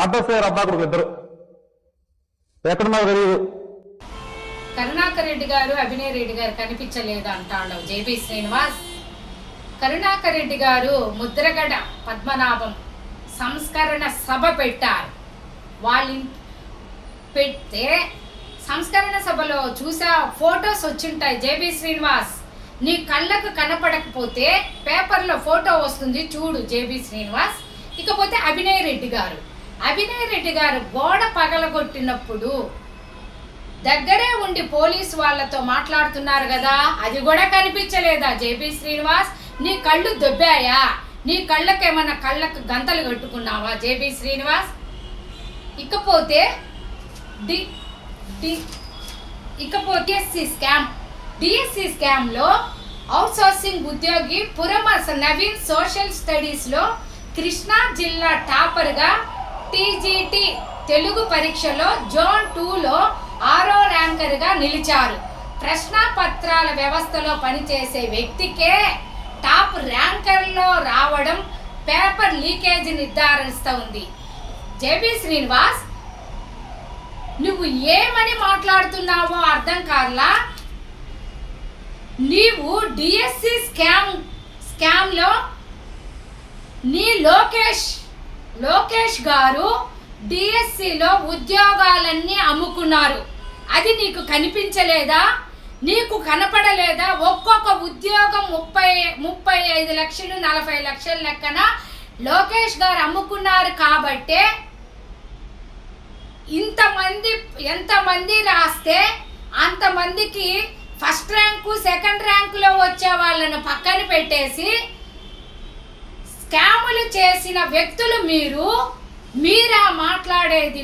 ఆటోఫేర్ అబ్బా కొడుకు ఇద్దరు ఎక్కడున్నావు తెలియదు. కరుణాకర్ రెడ్డి గారు అభినయ్ రెడ్డి గారు కనిపించలేదు అంటాడు జేబీ శ్రీనివాస్. కరుణాకర్ రెడ్డి గారు ముద్రగడ పద్మనాభం సంస్కరణ సభ పెట్టారు. వాళ్ళు పెడితే సంస్కరణ సభలో చూసా ఫొటోస్ వచ్చింటాయి. జేబీ శ్రీనివాస్, నీ కళ్ళకు కనపడకపోతే పేపర్లో ఫోటో వస్తుంది చూడు జేబీ శ్రీనివాస్. ఇకపోతే అభినయ్ రెడ్డి గారు గోడ పగలగొట్టినప్పుడు దగ్గరే ఉండి పోలీసు వాళ్ళతో మాట్లాడుతున్నారు కదా, అది కూడా కనిపించలేదా జేబీ శ్రీనివాస్? నీ కళ్ళు దొబ్బాయా? నీ కళ్ళకేమన్నా కళ్ళకు గంతలు కట్టుకున్నావా జేబీ శ్రీనివాస్? ఇకపోతే డిఎస్సి స్కామ్లో అవుట్సోర్సింగ్ ఉద్యోగి పురమస నవీన్ సోషల్ స్టడీస్లో కృష్ణా జిల్లా టాపర్గా టీజీటీ తెలుగు పరీక్షలో జోన్ 2లో 6వ ర్యాంకర్గా నిలిచారు. ప్రశ్నాపత్రాల వ్యవస్థలో పనిచేసే వ్యక్తికే టాప్ ర్యాంకర్లో రావడం పేపర్ లీకేజ్ నిర్ధారిస్తోంది. జేబీ శ్రీనివాస్, నువ్వు ఏమని మాట్లాడుతున్నావో అర్థం కాలా. నీవు డిఎస్సి స్కామ్లో నీ లోకేష్ గారు డిఎస్సిలో ఉద్యోగాలన్నీ అమ్ముకున్నారు. అది నీకు కనిపించలేదా? నీకు కనపడలేదా? ఒక్కొక్క ఉద్యోగం 35 లక్షలు 40 లక్షల లెక్కన లోకేష్ గారు అమ్ముకున్నారు. కాబట్టే ఎంతమంది రాస్తే అంతమందికి ఫస్ట్ ర్యాంకు సెకండ్ ర్యాంకులో వచ్చే వాళ్ళను పక్కన పెట్టేసి స్కాములు చేసిన వ్యక్తులు మీరా మాట్లాడేది.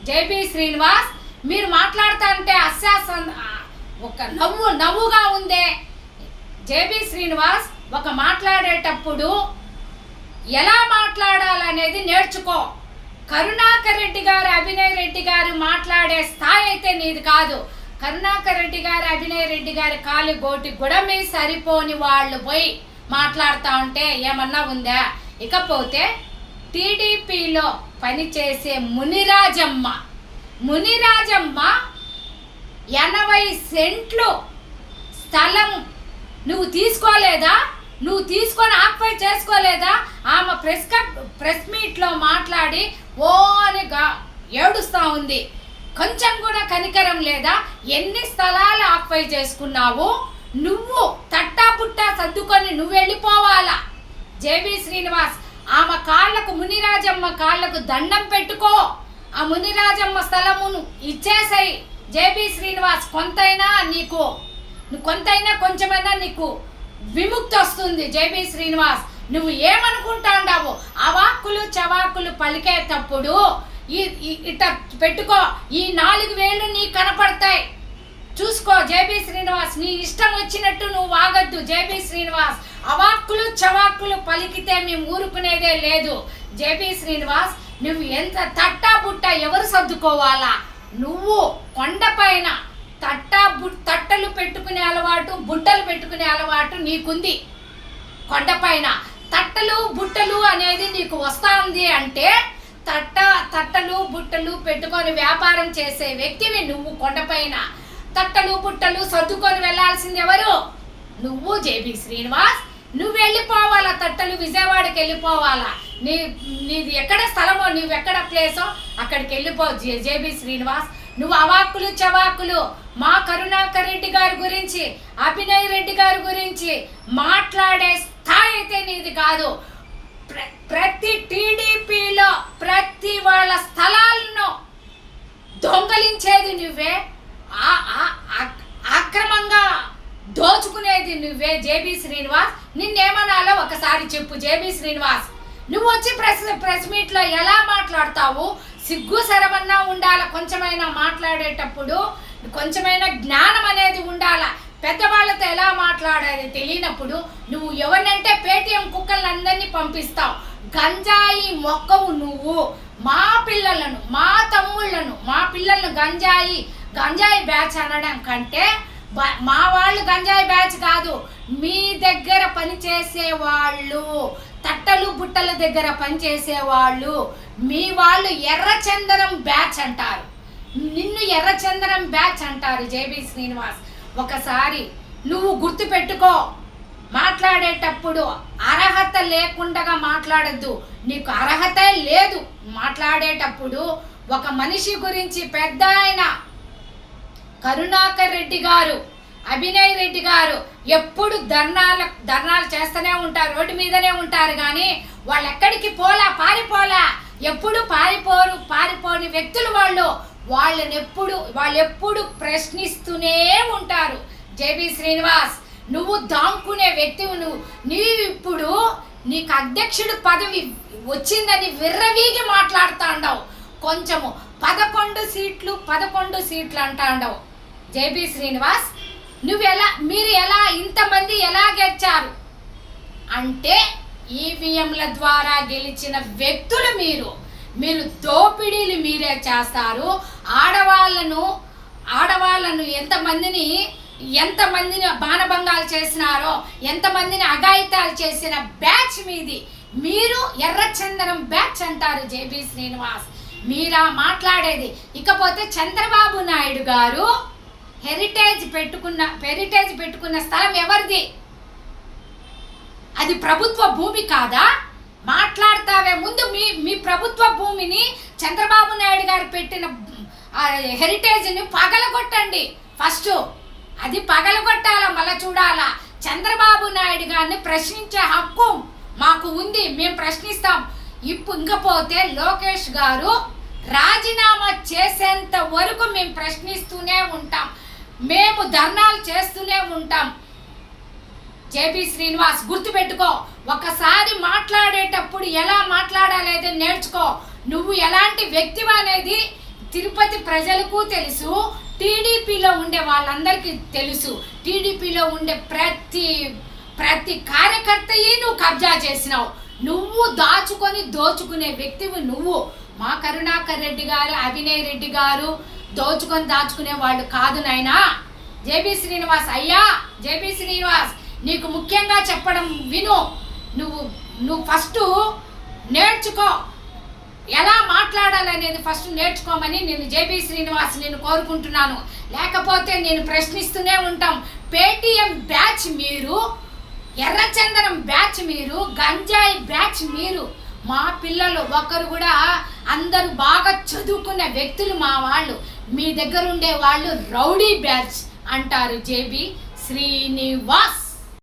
జేబీ శ్రీనివాస్, మీరు మాట్లాడుతా అంటే ఒక నవ్వుగా ఉందే. జేబీ శ్రీనివాస్, ఒక మాట్లాడేటప్పుడు ఎలా మాట్లాడాలనేది నేర్చుకో. కరుణాకర్ రెడ్డి గారు అభినయ్ రెడ్డి గారు మాట్లాడే స్థాయి అయితే నీది కాదు. కరుణాకర్ రెడ్డి గారు అభినయ్ రెడ్డి గారి కాలి గోటి కూడా మీ సరిపోని వాళ్ళు పోయి మాట్లాడుతూ ఉంటే ఏమన్నా ఉందా? ఇకపోతే టీడీపీలో పనిచేసే మునిరాజమ్మ 80 సెంట్లు స్థలం నువ్వు తీసుకోలేదా? నువ్వు తీసుకొని ఆక్యుపై చేసుకోలేదా? ఆమె ప్రెస్ మీట్లో మాట్లాడి ఓ అని ఏడుస్తూ ఉంది. కొంచెం కూడా కనికరం లేదా? ఎన్ని స్థలాలు ఆక్యుపై చేసుకున్నావు? నువ్వు తట్టాపుట్టా సర్దుకొని నువ్వు వెళ్ళిపోవాలా. జేబీ శ్రీనివాస్, ఆమె కాళ్ళకు మునిరాజమ్మ కాళ్ళకు దండం పెట్టుకో. ఆ మునిరాజమ్మ స్థలమును ఇచ్చేసాయి. జేబీ శ్రీనివాస్, కొంచెమైనా నీకు విముక్తి వస్తుంది. జేబీ శ్రీనివాస్, నువ్వు ఏమనుకుంటాండావు? అవాక్కులు చవాకులు పలికేటప్పుడు ఇట పెట్టుకో. ఈ 4 వేలు నీకు కనపడతాయి, చూసుకో. జేబీ శ్రీనివాస్, నీ ఇష్టం వచ్చినట్టు నువ్వు వాగద్దు. జేబీ శ్రీనివాస్, అవాక్కులు చవాకులు పలికితే మేము ఊరుకునేదే లేదు. జేబీ శ్రీనివాస్, నువ్వు ఎంత తట్టా బుట్ట ఎవరు సర్దుకోవాలా? నువ్వు కొండపైన తట్టలు పెట్టుకునే అలవాటు, బుట్టలు పెట్టుకునే అలవాటు నీకుంది. కొండపైన తట్టలు బుట్టలు అనేది నీకు వస్తుంది అంటే తట్టలు బుట్టలు పెట్టుకొని వ్యాపారం చేసే వ్యక్తివి నువ్వు. కొండపైన తట్టలు బుట్టలు సర్దుకొని వెళ్ళాల్సింది ఎవరు? నువ్వు. జేబీ శ్రీనివాస్, నువ్వు వెళ్ళిపోవాలా. తట్టలు విజయవాడకి వెళ్ళిపోవాలా. నీది ఎక్కడ స్థలమో, నువ్వెక్కడ ప్లేసో అక్కడికి వెళ్ళిపో. జేబీ శ్రీనివాస్, నువ్వు అవాక్కులు చవాకులు మా కరుణాకర్ రెడ్డి గారి గురించి అభినయ్ రెడ్డి గారి గురించి మాట్లాడే స్థాయి అయితే నీది కాదు. ప్రతి టీడీపీలో ప్రతి వాళ్ళ స్థలాలను దొంగలించేది నువ్వే, అక్రమంగా దోచుకునేది నువ్వే. జేబీ శ్రీనివాస్, నిన్నేమనాలో ఒకసారి చెప్పు. జేబీ శ్రీనివాస్, నువ్వు వచ్చి ప్రెస్ మీట్లో ఎలా మాట్లాడతావు? సిగ్గు శరమన్నా ఉండాల. కొంచెమైనా మాట్లాడేటప్పుడు కొంచెమైనా జ్ఞానం అనేది ఉండాల. పెద్దవాళ్ళతో ఎలా మాట్లాడాలి తెలియనప్పుడు నువ్వు ఎవరినంటే పేటీఎం కుక్కలందరినీ పంపిస్తావు. గంజాయి మొక్కవు నువ్వు. మా పిల్లలను, మా తమ్ముళ్లను, మా పిల్లలను గంజాయి బ్యాచ్ అనడం కంటే మా వాళ్ళు గంజాయి బ్యాచ్ కాదు, మీ దగ్గర పనిచేసే వాళ్ళు తట్టలు బుట్టల దగ్గర పనిచేసే వాళ్ళు, మీ వాళ్ళు ఎర్రచందనం బ్యాచ్ అంటారు, నిన్ను ఎర్రచందనం బ్యాచ్ అంటారు. జేబీ శ్రీనివాస్, ఒకసారి నువ్వు గుర్తు పెట్టుకో. మాట్లాడేటప్పుడు అర్హత లేకుండా మాట్లాడద్దు. నీకు అర్హత లేదు మాట్లాడేటప్పుడు. ఒక మనిషి గురించి పెద్ద ఆయన కరుణాకర్ రెడ్డి గారు, అభినయ్ రెడ్డి గారు ఎప్పుడు ధర్నాలు చేస్తూనే ఉంటారు, రోడ్డు మీదనే ఉంటారు. కానీ వాళ్ళు ఎక్కడికి పారిపోలా. ఎప్పుడు పారిపోని వ్యక్తులు వాళ్ళు ఎప్పుడు ప్రశ్నిస్తూనే ఉంటారు. జేబీ శ్రీనివాస్, నువ్వు దాంకునే వ్యక్తివి. ఇప్పుడు నీకు అధ్యక్షుడు పదవి వచ్చిందని విర్రవీగి మాట్లాడుతాండవు. కొంచెము 11 సీట్లు అంటాండవు. జేబీ శ్రీనివాస్, మీరు ఇంతమంది ఎలా గెలిచారు అంటే ఈవీఎంల ద్వారా గెలిచిన వ్యక్తులు మీరు దోపిడీలు మీరే చేస్తారు. ఆడవాళ్ళను ఎంతమందిని బాణభంగాలు చేసినారో, ఎంతమందిని అఘాయితాలు చేసిన బ్యాచ్ మీది. మీరు ఎర్రచందనం బ్యాచ్ అంటారు. జేబీ శ్రీనివాస్, మీరా మాట్లాడేది. ఇకపోతే చంద్రబాబు నాయుడు గారు హెరిటేజ్ పెట్టుకున్న స్థలం ఎవరిది? అది ప్రభుత్వ భూమి కాదా? మాట్లాడతావే ముందు మీ ప్రభుత్వ భూమిని చంద్రబాబు నాయుడు గారు పెట్టిన హెరిటేజ్ని పగలగొట్టండి. ఫస్ట్ అది పగలగొట్టాలా, మళ్ళీ చూడాలా. చంద్రబాబు నాయుడు గారిని ప్రశ్నించే హక్కు మాకు ఉంది, మేము ప్రశ్నిస్తాం. ఇంకపోతే లోకేష్ గారు రాజీనామా చేసేంత వరకు మేము ప్రశ్నిస్తూనే ఉంటాం, మేము ధర్నాలు చేస్తూనే ఉంటాం. జేబీ శ్రీనివాస్, గుర్తుపెట్టుకో. ఒకసారి మాట్లాడేటప్పుడు ఎలా మాట్లాడాలేదో నేర్చుకో. నువ్వు ఎలాంటి వ్యక్తివి అనేది తిరుపతి ప్రజలకు తెలుసు, టీడీపీలో ఉండే వాళ్ళందరికీ తెలుసు. టీడీపీలో ఉండే ప్రతి కార్యకర్తయ్యి నువ్వు కబ్జా చేసినావు. నువ్వు దోచుకునే వ్యక్తివి నువ్వు. మా కరుణాకర్ రెడ్డి గారు, అభినయ్ రెడ్డి గారు దాచుకునే వాళ్ళు కాదు నాయనా. జేబీ శ్రీనివాస్, అయ్యా జేబీ శ్రీనివాస్, నీకు ముఖ్యంగా చెప్పడం విను. నువ్వు ఫస్ట్ నేర్చుకో, ఎలా మాట్లాడాలనేది ఫస్ట్ నేర్చుకోమని నేను జేబీ శ్రీనివాస్ నేను కోరుకుంటున్నాను. లేకపోతే నేను ప్రశ్నిస్తూనే ఉంటాం. పేటీఎం బ్యాచ్ మీరు, ఎర్రచందనం బ్యాచ్ మీరు, గంజాయి బ్యాచ్ మీరు. మా పిల్లలు ఒకరు కూడా అందరూ బాగా చదువుకున్న వ్యక్తులు మా వాళ్ళు. మీ దగ్గర ఉండే వాళ్ళు రౌడీ బ్యాచ్ అంటారు. జేబీ శ్రీనివాస్.